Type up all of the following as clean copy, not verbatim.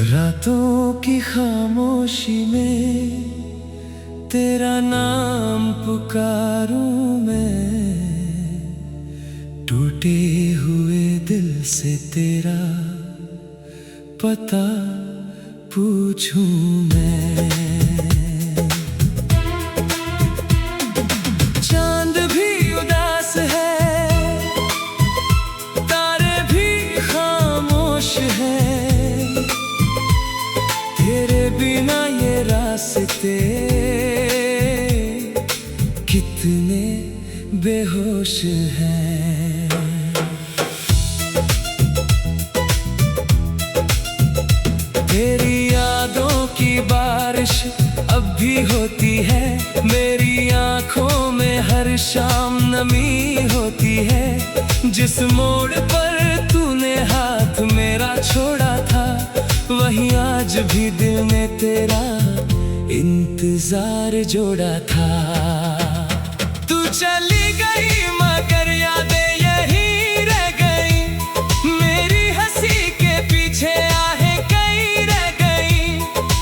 रातों की खामोशी में तेरा नाम पुकारूं मैं, टूटे हुए दिल से तेरा पता पूछूं मैं। चांद भी उदास है, तारे भी खामोश हैं, तेरे बिना ये रास्ते कितने बेहोश हैं। तेरी यादों की बारिश अब भी होती है, मेरी आंखों में हर शाम नमी होती है। जिस मोड़ पर तूने हाथ मेरा छोड़ा था, वहीं आज भी दिल ने तेरा इंतजार जोड़ा था। तू चली गई मगर यादें यहीं रह गई, मेरी हंसी के पीछे आहें कई रह गई।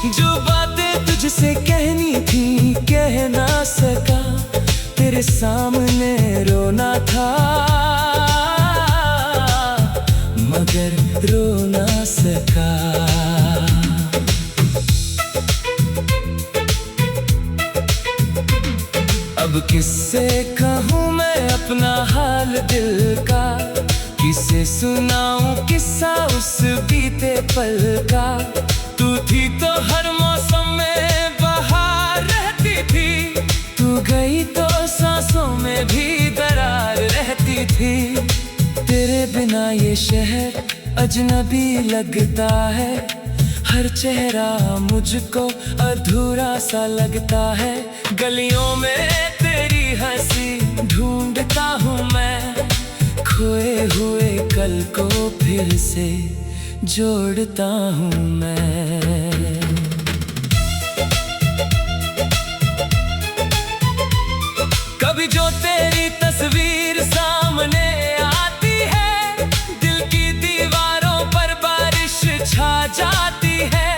जो बातें तुझसे कहनी थी कह ना सका, तेरे सामने रोना था मगर रो ना सका। अब किससे कहूँ मैं अपना हाल दिल का, किसे सुनाऊं किस्सा उस बीते पल का। तू थी तो हर मौसम में बहार रहती थी, तू गई तो सांसों में भी दरार रहती थी। तेरे बिना ये शहर अजनबी लगता है, हर चेहरा मुझको अधूरा सा लगता है। गलियों में तेरी हंसी ढूंढता हूँ मैं, खोए हुए कल को फिर से जोड़ता हूँ मैं। कभी जो तेरी तस्वीर सामने आती है, दिल की दीवारों पर बारिश छा जाती है।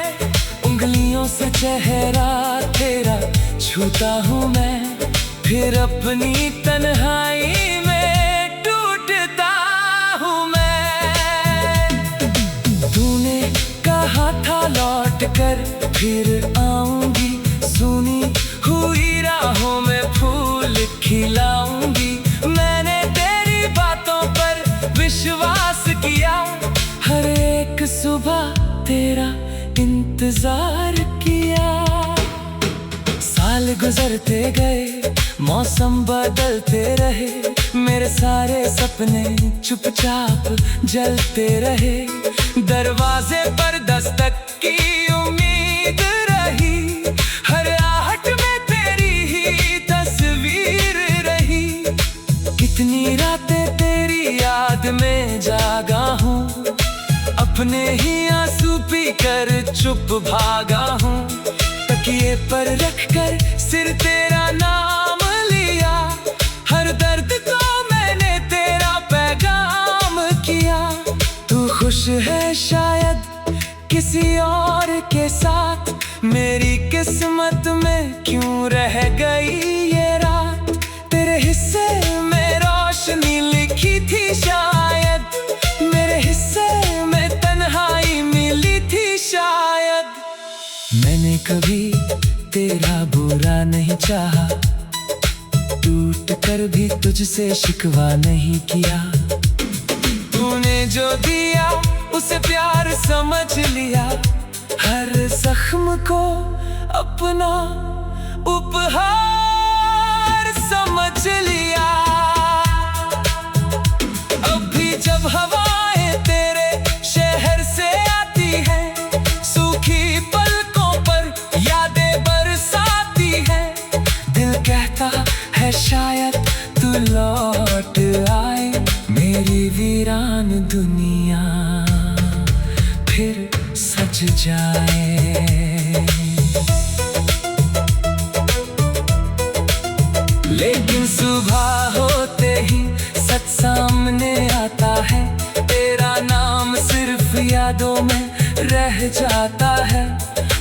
उंगलियों से चेहरा तेरा छूता हूँ मैं, फिर अपनी तन्हाई में टूटता हूँ मैं। तूने कहा था लौट कर फिर आऊंगी, सुनी हुई राहों में फूल खिलाऊंगी। मैंने तेरी बातों पर विश्वास किया, हर एक सुबह तेरा इंतजार किया। साल गुजरते गए, मौसम बदलते रहे, मेरे सारे सपने चुपचाप जलते रहे। दरवाजे पर दस्तक की उम्मीद रही, हर आहट में तेरी ही तस्वीर रही। कितनी रातें तेरी याद में जागा हूँ, अपने ही आंसू पी कर चुप भागा हूँ। तकिए पर रखकर सिर तेरा नाम लिया, हर दर्द को मैंने तेरा पैगाम किया। तू खुश है शायद किसी और के साथ, मेरी किस्मत में क्यों रह गई ये रात। तेरे हिस्से में रोशनी लिखी थी शायद, मेरे हिस्से में तन्हाई मिली थी शायद। मैंने कभी तेरा बुरा नहीं चाहा, टूट कर भी तुझसे शिकवा नहीं किया। तूने जो दिया उसे प्यार समझ लिया, हर जख्म को अपना उपहार समझ लिया। अब भी जब हवाएं तेरे शहर से आती हैं, सूखी पलकों पर यादें बरसाती लौट आए, मेरी वीरान दुनिया फिर सज जाए। लेकिन सुबह होते ही सच सामने आता है, तेरा नाम सिर्फ यादों में रह जाता है।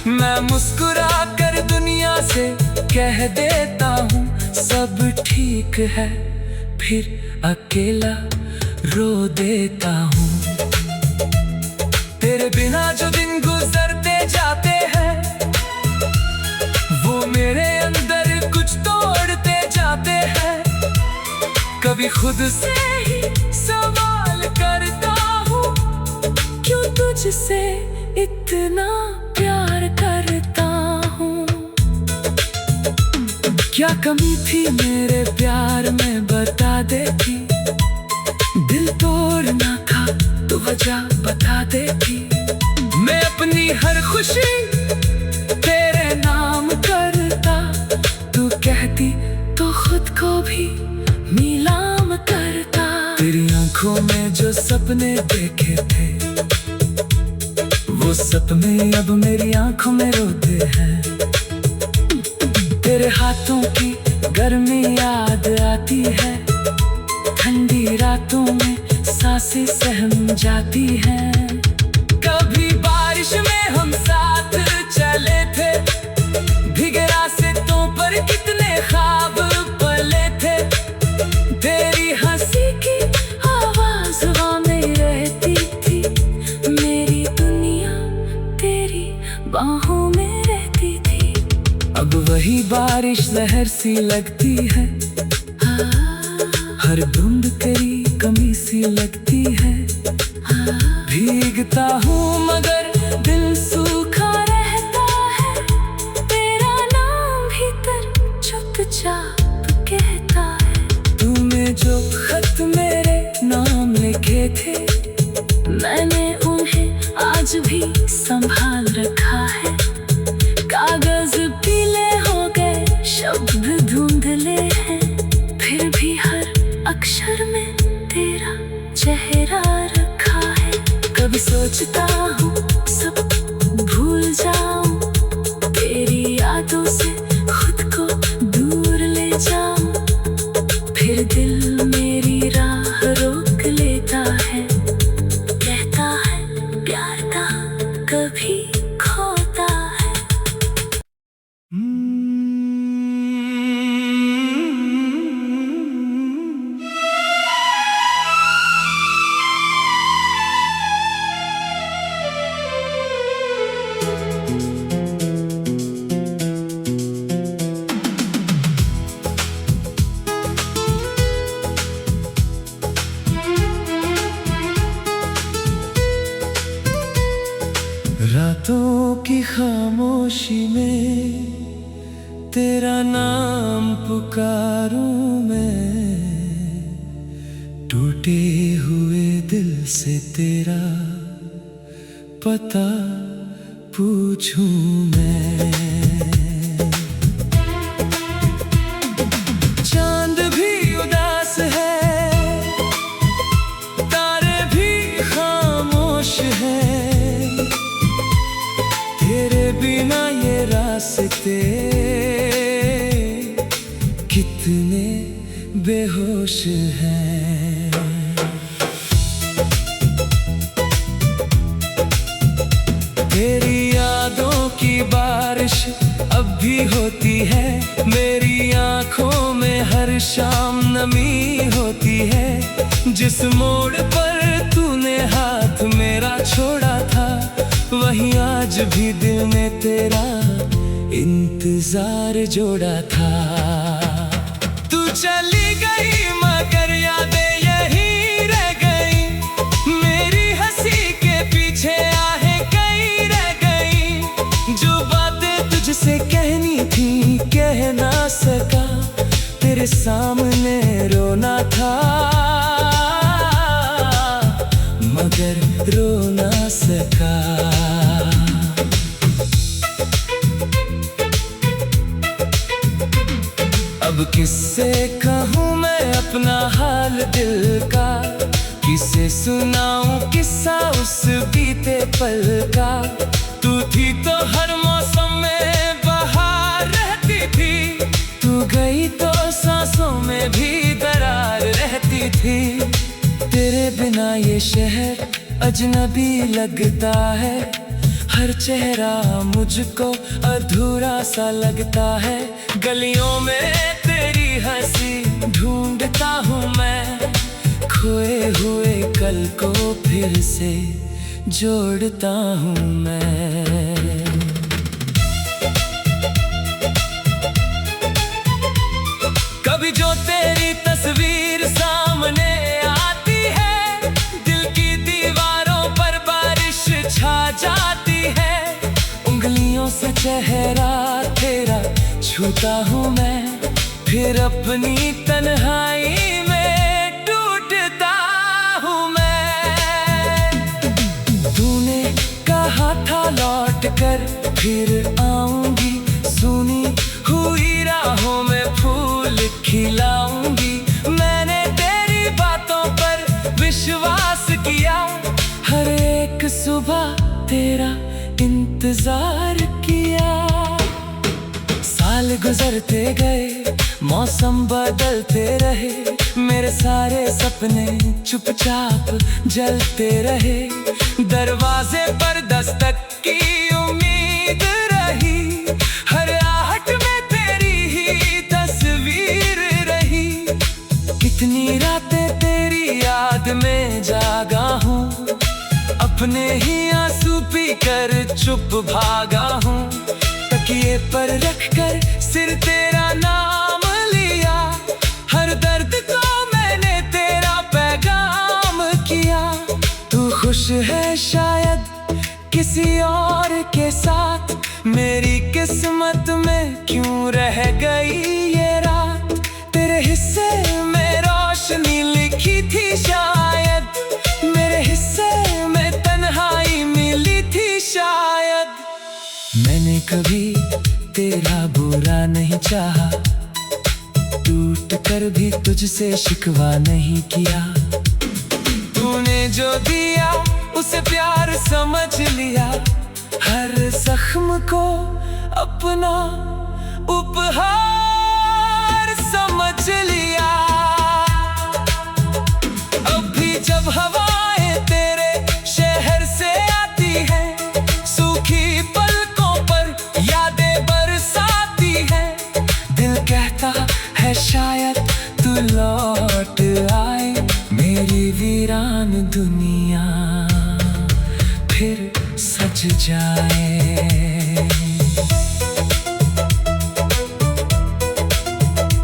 मैं मुस्कुरा कर दुनिया से कह देता हूँ सब ठीक है, फिर अकेला रो देता हूँ। तेरे बिना जो दिन गुजरते जाते हैं, वो मेरे अंदर कुछ तोड़ते जाते हैं। कभी खुद से ही सवाल करता हूँ, क्यों तुझसे इतना प्यार करता हूँ। क्या कमी थी मेरे प्यार में बता देती, दिल तोड़ना था तो वजह बता देती। मैं अपनी हर खुशी तेरे नाम करता, तू कहती तो खुद को भी नीलाम करता। तेरी आंखों में जो सपने देखे थे, वो सपने अब मेरी आंखों में रोते हैं। तेरे हाथों की गर्मी याद आती है, ठंडी रातों में सांसें सहम जाती हैं। कभी बारिश में हम साथ चले थे, भीगे रास्तों पर कितने ख्वाब पले थे। तेरी हंसी की आवाज में रहती थी, मेरी दुनिया तेरी बाहों में रहती थी। अब वही बारिश जहर सी लगती है, हर बूंद तेरी कमी सी लगती है। भीगता हूँ मगर दिल सूखा रहता है, तेरा नाम भीतर चुपचाप कहता है। तूने जो खत मेरे नाम लिखे थे, मैंने उन्हें आज भी संभाल रखा है। कागज पीले हो गए, शब्द धुंधले हैं, फिर भी हर अक्षर में तेरा चेहरा रखा है। कभी सोचता हूँ सब भूल जाऊं, तेरी यादों से खुद को दूर ले जाऊं। फिर दिल मेरी राह रोक लेता है, कहता है प्यार का कभी खोता है। रातों की खामोशी में तेरा नाम पुकारूं मैं, टूटे हुए दिल से तेरा पता पूछूं मैं। चांद भी उदास है, तारे भी खामोश हैं, तेरे बिना ये रास्ते कितने बेहोश हैं। तेरी यादों की बारिश अब भी होती है, मेरी आंखों में हर शाम नमी होती है। जिस मोड़ पर तूने हाथ मेरा छोड़ा था, वहीं आज भी दिल ने तेरा इंतजार जोड़ा था। तू चली गई मगर यादें यहीं रह गई, मेरी हंसी के पीछे आहें कई रह गई। जो बातें तुझसे कहनी थी कह ना सका, तेरे सामने रोना था मगर रो ना सका। अब अब किससे कहूँ मैं अपना हाल दिल का, किसे सुनाऊं किस्सा उस बीते पल का। तू थी तो हर मौसम में बहार रहती थी, तू गई तो सांसों में भी दरार रहती थी। तेरे बिना ये शहर अजनबी लगता है, हर चेहरा मुझको अधूरा सा लगता है। गलियों में तेरी हंसी ढूंढता हूँ मैं, खोए हुए कल को फिर से जोड़ता हूँ मैं। कभी जो तेरी तस्वीर सामने आती है, दिल की दीवारों पर बारिश छा जाती है। उंगलियों से चेहरा तेरा छूता हूँ मैं, फिर अपनी तन्हाई में टूटता हूँ मैं। तूने कहा था लौट कर फिर आऊंगी, सुनी हुई राहों में फूल खिलाऊंगी। मैंने तेरी बातों पर विश्वास किया, हर एक सुबह तेरा इंतजार किया। साल गुजरते गए, मौसम बदलते रहे, मेरे सारे सपने चुपचाप जलते रहे। दरवाजे पर दस्तक की उम्मीद रही, हर आहट में तेरी ही तस्वीर रही। कितनी रातें तेरी याद में जागा हूँ, अपने ही आंसू पी कर चुप भागा हूँ। तकिए पर रखकर सिर तेरा नाम लिया, हर दर्द को मैंने तेरा पैगाम किया। तू खुश है शायद किसी और के साथ, मेरी किस्मत में क्यों रह गई ये रात। तेरे हिस्से में रोशनी लिखी थी शायद, मेरे हिस्से में तन्हाई मिली थी शायद। मैंने कभी तेरा बुरा नहीं चाहा, टूट कर भी तुझसे शिकवा नहीं किया। तूने जो दिया उसे प्यार समझ लिया, हर जख्म को अपना उपहार समझ लिया। अब भी जब हवाएं तेरे शहर से आती हैं, सूखी पलकों पर यादें बरसाती हैं। दिल कहता है शायद तू लौट आए, मेरी वीरान दुनिया फिर सज जाए।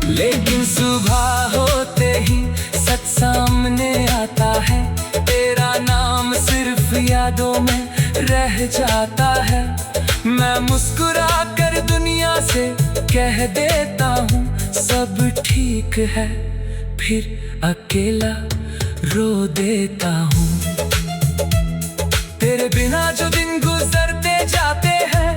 लेकिन सुबह होते ही सच सामने आता है, तेरा नाम सिर्फ यादों में रह जाता है। मैं मुस्कुरा कर दुनिया से कह देता हूँ सब ठीक है, फिर अकेला रो देता हूँ। तेरे बिना जो दिन गुजरते जाते हैं,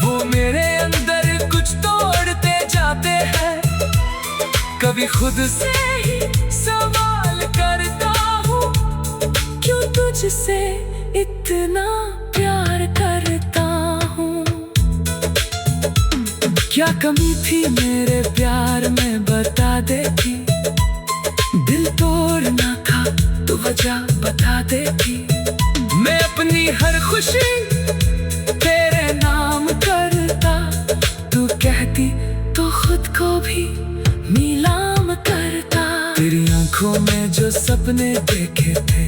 वो मेरे अंदर कुछ तोड़ते जाते हैं। कभी खुद से ही सवाल करता हूँ, क्यों तुझसे इतना प्यार करता हूँ। क्या कमी थी मेरे प्यार में बता देती, दिल तोड़ना था तो वजह बता देती। मैं अपनी हर खुशी तेरे नाम करता, तू कहती तो खुद को भी नीलाम करता। तेरी आंखों में जो सपने देखे थे,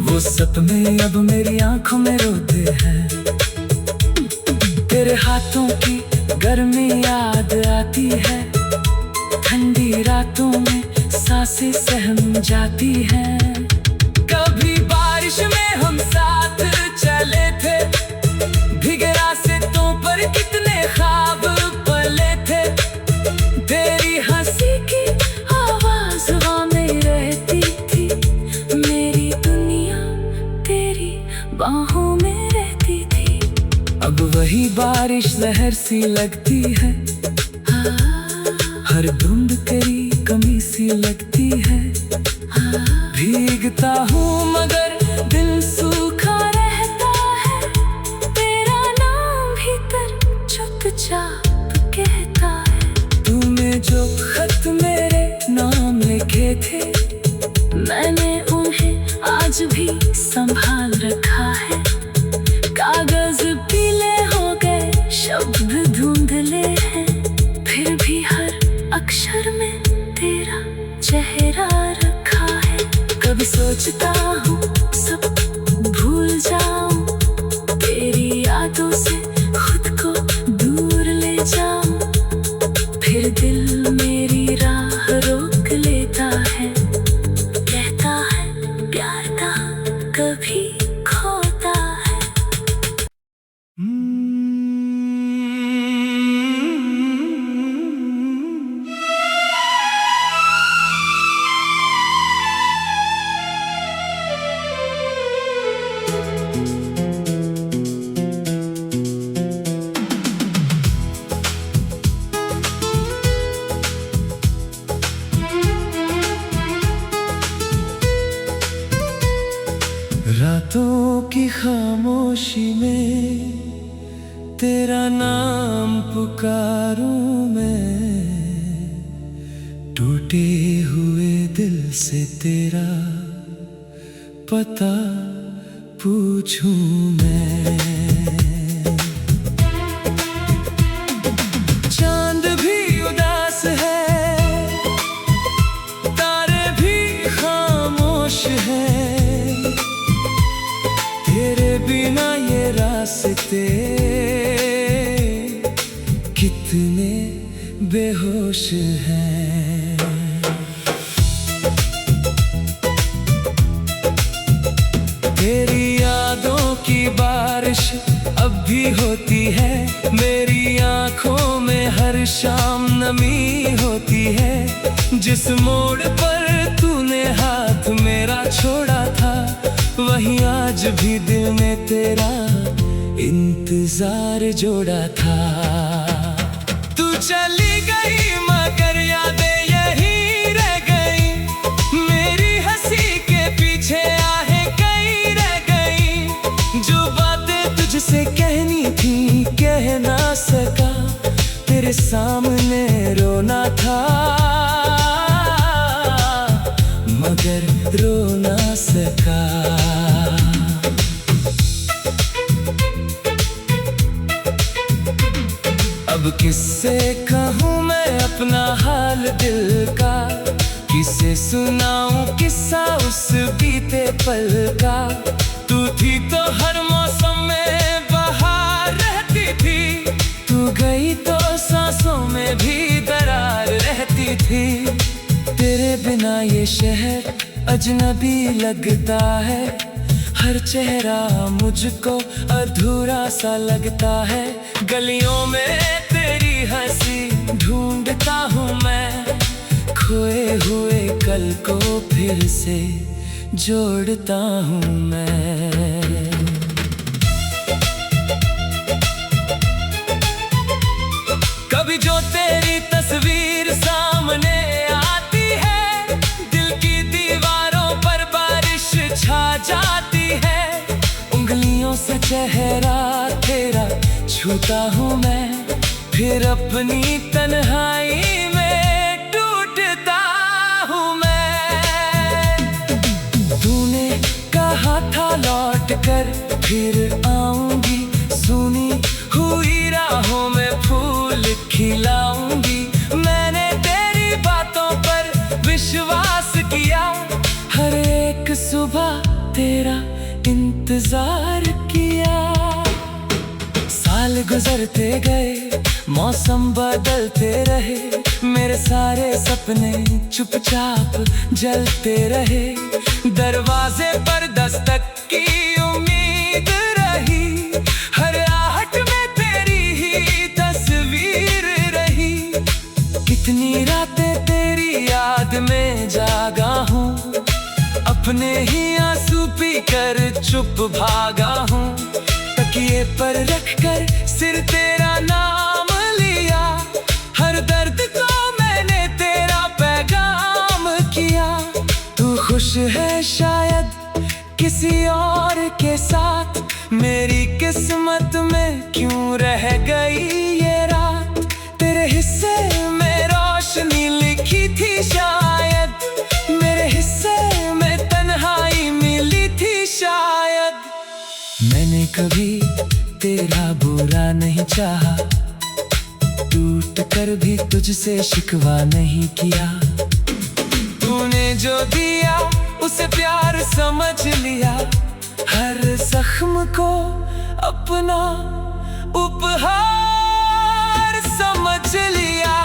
वो सपने अब मेरी आंखों में रोते हैं। तेरे हाथों की गर्मी याद आती है, ठंडी रातों में सांसें सहम जाती हैं। कभी बारिश में हम साथ चले थे, भीगे रास्तों पर कितने ख्वाब पले थे। तेरी हंसी की आवाज में रहती थी, मेरी दुनिया तेरी बाहों में रहती थी। अब वही की बारिश जहर सी लगती है, हर बूंद तेरी कमी सी लगती है। भीगता हूँ मगर दिल सूखा रहता है, तेरा नाम भीतर चुपचाप कहता है। तूने जो खत मेरे नाम लिखे थे, मैंने उन्हें आज भी संभाल रखा है। कागज पीले हो गए, शब्द धुंधले हैं, फिर भी हर अक्षर में तेरा चेहरा रखा है। कभी सोचता हूँ सब भूल जाऊं, तेरी यादों से खुद को दूर ले जाऊं, फिर दिल मेरी राह रोक लेता है, कहता है प्यार का कभी खोता है। रातों की खामोशी में तेरा नाम पुकारूं मैं, टूटे हुए दिल से तेरा पता पूछूं मैं। चांद भी उदास है, तारे भी खामोश हैं, तेरे बिना ये रास्ते कितने बेहोश हैं। तेरी यादों की बारिश अब भी होती है, मेरी आंखों में हर शाम नमी होती है। जिस मोड़ पर तूने हाथ मेरा छोड़ा था, वहीं आज भी दिल ने तेरा इंतजार जोड़ा था। तू चली गई मगर यादें यहीं रह गई, मेरी हंसी के पीछे आहें कई रह गई। जो बातें तुझसे कहनी थी कह ना सका, तेरे सामने रोना था मगर रो ना सका। अब किससे कहूँ मैं अपना हाल दिल का, किसे सुनाऊं किस्सा उस बीते पल का। तू थी तो हर मौसम में बहार रहती थी, तू गई तो सांसों में भी दरार रहती थी। तेरे बिना ये शहर अजनबी लगता है, हर चेहरा मुझको अधूरा सा लगता है। गलियों में तेरी हंसी ढूंढता हूँ मैं, खोए हुए कल को फिर से जोड़ता हूँ मैं। कभी जो तेरी तस्वीर सामने आती है, दिल की दीवारों पर बारिश छा जाती है। उंगलियों से चेहरा तेरा छूता हूँ मैं, फिर अपनी तन्हाई में टूटता हूँ मैं। तूने कहा था लौट कर फिर आऊंगी, सुनी हुई राहों में फूल खिलाऊंगी। मैंने तेरी बातों पर विश्वास किया, हर एक सुबह तेरा इंतजार किया। साल गुजरते गए, मौसम बदलते रहे, मेरे सारे सपने चुपचाप जलते रहे। दरवाजे पर दस्तक की उम्मीद रही, हर आहट में तेरी ही तस्वीर रही। कितनी रातें तेरी याद में जागा हूँ, अपने ही आंसू पी कर चुप भागा हूँ। तकिए पर रखकर सिर्फ तेरा नाम लिया, हर दर्द को मैंने तेरा पैगाम किया। तू खुश है शायद किसी और के साथ, मेरी किस्मत में क्यों रह गई ये रात। तेरे हिस्से में रोशनी लिखी थी शायद, मेरे हिस्से में तन्हाई मिली थी शायद। मैंने कभी तेरा बुरा नहीं चाहा, टूट कर भी तुझसे शिकवा नहीं किया। तूने जो दिया उसे प्यार समझ लिया, हर जख्म को अपना उपहार समझ लिया।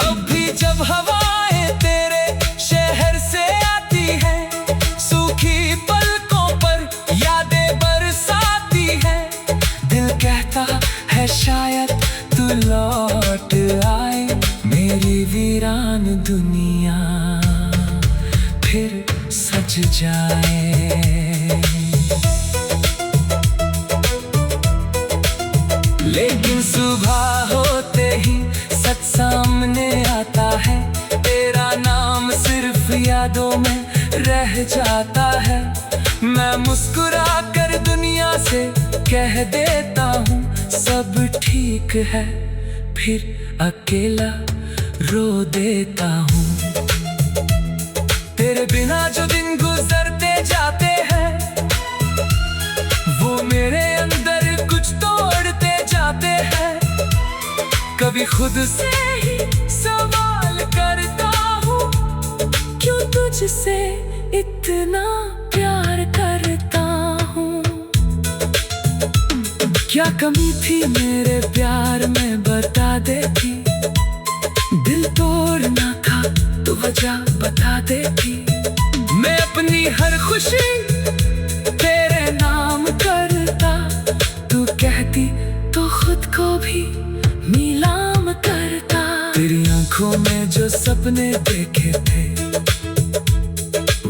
अब भी जब हवाएं तेरे शहर से आती हैं, सूखी पलकों पर यादें बरसाती हैं। दिल कहता है शायद तू लौट आए, मेरी वीरान दुनिया फिर सज जाए। लेकिन सुबह होते ही सच सामने आता है, तेरा नाम सिर्फ यादों में रह जाता है। मैं मुस्कुरा कर दुनिया से कह देता हूँ सब ठीक है, फिर अकेला रो देता हूँ। तेरे बिना जो दिन गुजरते जाते हैं, वो मेरे अंदर कुछ तोड़ते जाते हैं। कभी खुद से ही सवाल करता हूँ, क्यों तुझसे इतना प्यार करता हूँ। क्या कमी थी मेरे प्यार में बता देती, दिल तोड़ना था तो वजह बता देती। मैं अपनी हर खुशी तेरे नाम करता, तू कहती तो खुद को भी नीलाम करता। तेरी आंखों में जो सपने देखे थे,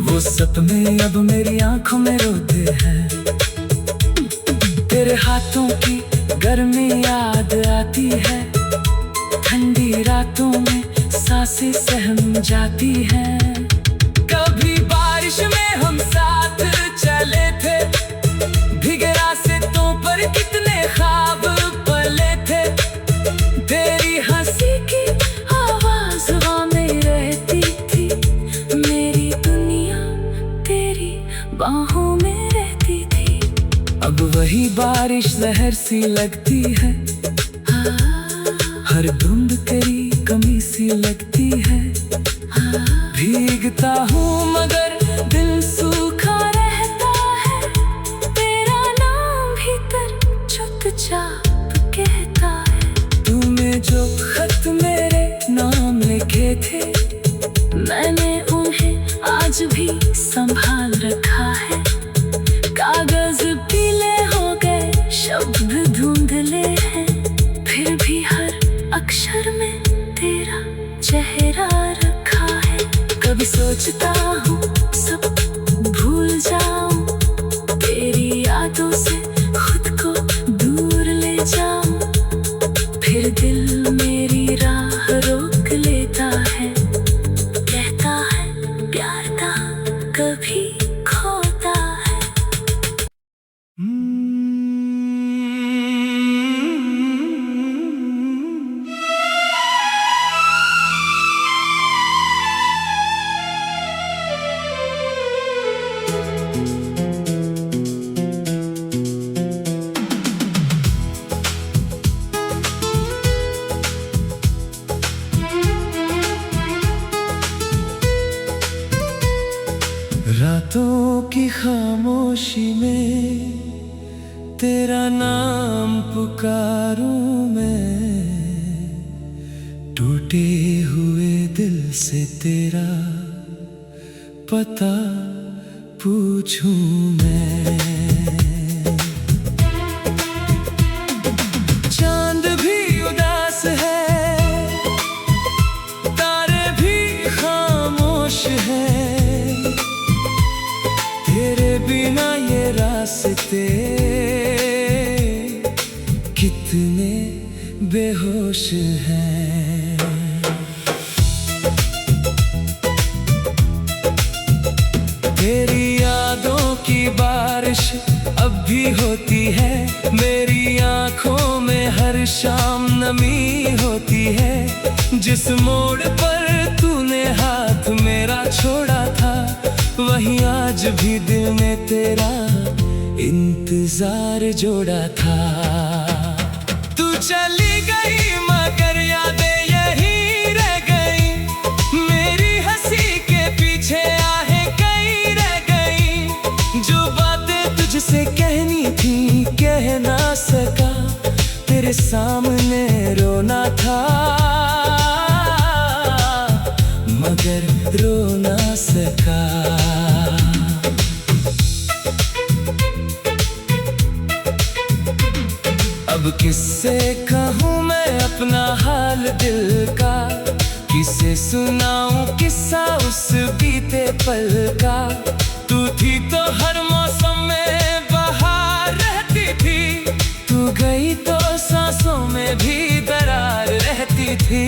वो सपने अब मेरी आंखों में रोते हैं। तेरे हाथों की गर्मी याद आती है, ठंडी रातों में सांसें सहम जाती हैं। कभी बारिश में हम साथ चले थे, भीगे रास्तों पर कितने ख्वाब पले थे। तेरी हंसी की आवाज हवा में रहती थी, मेरी दुनिया तेरी बाहों में रहती थी। अब वही बारिश जहर सी लगती है, हर धुंध तेरी कमी सी लगती है। भीगता हूँ मगर दिल सूखा रहता है, तेरा नाम भीतर चुपचाप कहता है। तूने जो खत मेरे नाम लिखे थे, मैंने उन्हें आज भी संभाल रखा है। कागज पीले हो गए, शब्द धुंधले हैं, फिर भी हर अक्षर में तेरा चेहरा रखा है। कभी सोचता हूँ सब भूल जाऊं, तेरी यादों से खुद को दूर ले जाऊं। फिर दिल मेरी राह रोक लेता है, कहता है प्यार का कभी खोता है। रातों की खामोशी में तेरा नाम पुकारूं मैं, टूटे हुए दिल से तेरा पता पूछूं मैं। चांद भी उदास है, तारे भी खामोश हैं, तेरे बिना ये रास्ते कितने बेहोश हैं। तेरी यादों की बारिश अब भी होती है, मेरी आंखों में हर शाम नमी होती है। जिस मोड़ पर तूने हाथ मेरा छोड़ा था, वहीं आज भी दिल ने तेरा इंतजार जोड़ा था। तू चली गई मगर यादें यहीं रह गई, मेरी हंसी के पीछे आहें कई रह गई। जो बातें तुझसे कहनी थी कह ना सका, तेरे सामने रोना था मगर रो ना सका। अब किससे कहूँ मैं अपना हाल दिल का, किसे सुनाऊं किस्सा उस बीते पल का। तू थी तो हर मौसम में बहार रहती थी, तू गई तो सांसों में भी दरार रहती थी।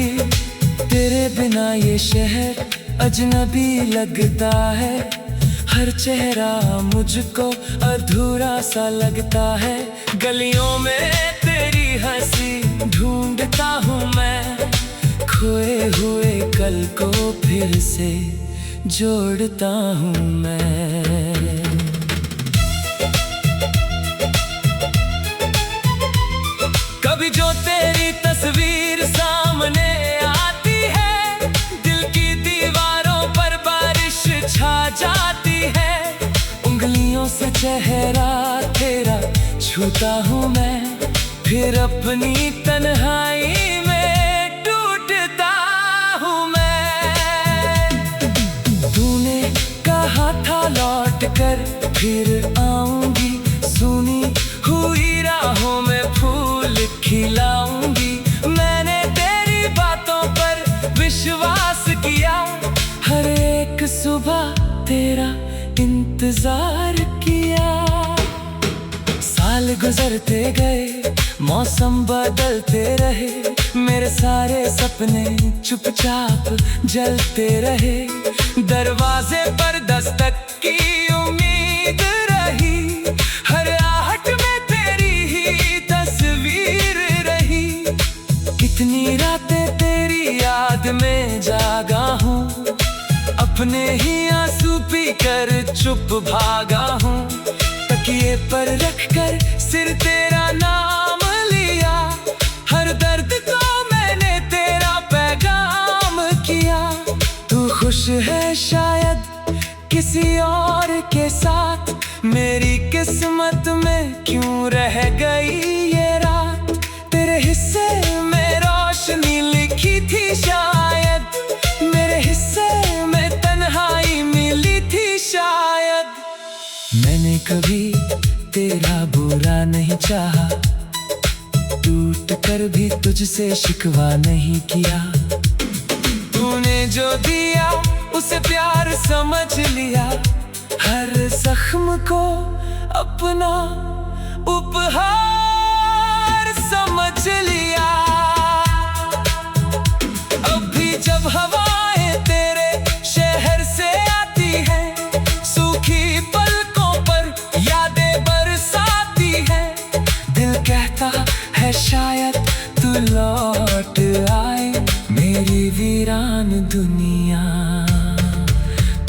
तेरे बिना ये शहर अजनबी लगता है, हर चेहरा मुझको अधूरा सा लगता है। गलियों में तेरी हंसी ढूंढता हूँ मैं, खोए हुए कल को फिर से जोड़ता हूँ मैं। कभी जो तेरी तस्वीर सामने आती है, दिल की दीवारों पर बारिश छा जाती है। उंगलियों से चेहरा तेरा छूता हूँ मैं, फिर अपनी तन्हाई में टूटता हूँ मैं। तूने कहा था लौट कर फिर आऊंगी, सुनी हुई राहों में फूल खिलाऊंगी। मैंने तेरी बातों पर विश्वास किया, हर एक सुबह तेरा इंतजार किया। साल गुजरते गए, मौसम बदलते रहे, मेरे सारे सपने चुपचाप जलते रहे। दरवाजे पर दस्तक की उम्मीद रही, हर आहट में तेरी ही तस्वीर रही। कितनी रातें तेरी याद में जागा हूँ, अपने ही आंसू पी कर चुप भागा हूँ। तकिए पर रखकर सिर तेरा नाम लिया, हर दर्द को मैंने तेरा पैगाम किया। तू खुश है शायद किसी और के साथ, मेरी किस्मत में क्यों रह गई ये रात। तेरे हिस्से में रोशनी लिखी थी शायद, मेरे हिस्से में तन्हाई मिली थी शायद। मैंने कभी तेरा बुरा नहीं चाहा, टूट कर भी तुझसे शिकवा नहीं किया। तूने जो दिया उसे प्यार समझ लिया, हर जख्म को अपना उपहार समझ लिया। अब भी जब हवाएं तेरे शहर से आती हैं, सूखी पलकों पर यादें बरसाती हैं। दिल कहता है शायद तू लौट आए, मेरी वीरान दुनिया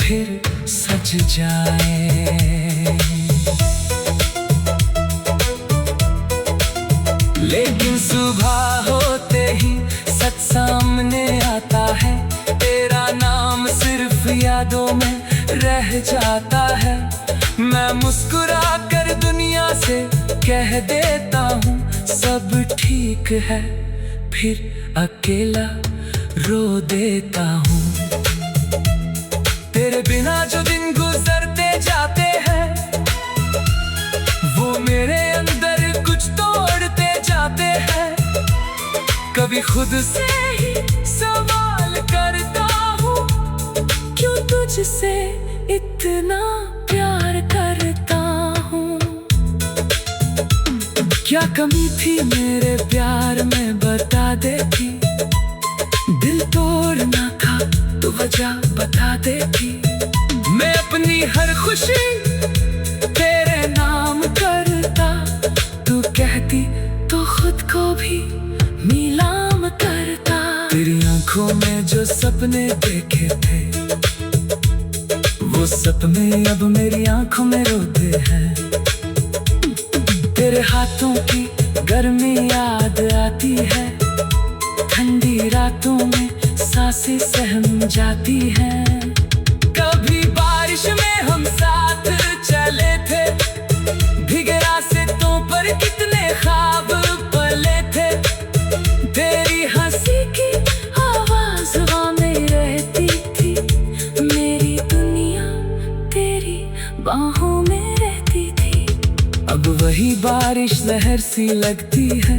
फिर सज जाए। लेकिन सुबह होते ही सच सामने आता है, तेरा नाम सिर्फ यादों में रह जाता है। मैं मुस्कुरा कर दुनिया से कह देता हूँ सब ठीक है, फिर अकेला रो देता हूँ। तेरे बिना जो दिन गुजरते जाते हैं, वो मेरे अंदर कुछ तोड़ते जाते हैं। कभी खुद से ही सवाल करता हूँ, क्यों तुझसे इतना प्यार करता हूँ। क्या कमी थी मेरे प्यार में बता देती, दिल तोड़ना था तो वजह बता देती। मैं अपनी हर खुशी तेरे नाम करता, तू कहती तो खुद को भी नीलाम करता। तेरी आंखों में जो सपने देखे थे, वो सपने अब मेरी आंखों में रोते हैं। तेरे हाथों की गर्मी याद आती है, ठंडी रातों में सांसें सहम जाती हैं। कभी बारिश में हम साथ चले थे, भीगे रास्तों पर कितने ख्वाब पले थे। तेरी हंसी की आवाज में रहती थी, मेरी दुनिया तेरी बाहों में रहती थी। अब वही बारिश लहर सी लगती है,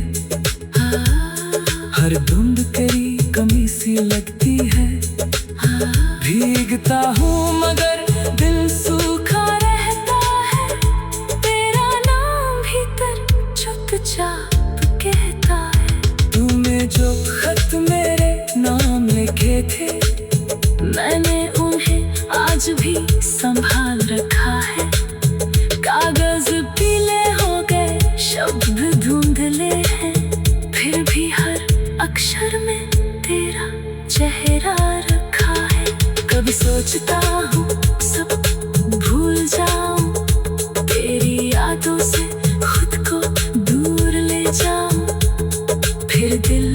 हर धुंध तेरी कमी सी लगती है। भीगता हूँ मगर दिल सूखा रहता है, तेरा नाम भीतर चुपचाप कहता है। तूने जो खत मेरे नाम लिखे थे, मैंने उन्हें आज भी संभाल रखा है। कागज पीले हो गए, शब्द धुंधले हैं, फिर भी हर अक्षर में तेरा चेहरा रखा है। कभी सोचता हूँ सब भूल जाऊं, तेरी यादों से खुद को दूर ले जाऊं, फिर दिल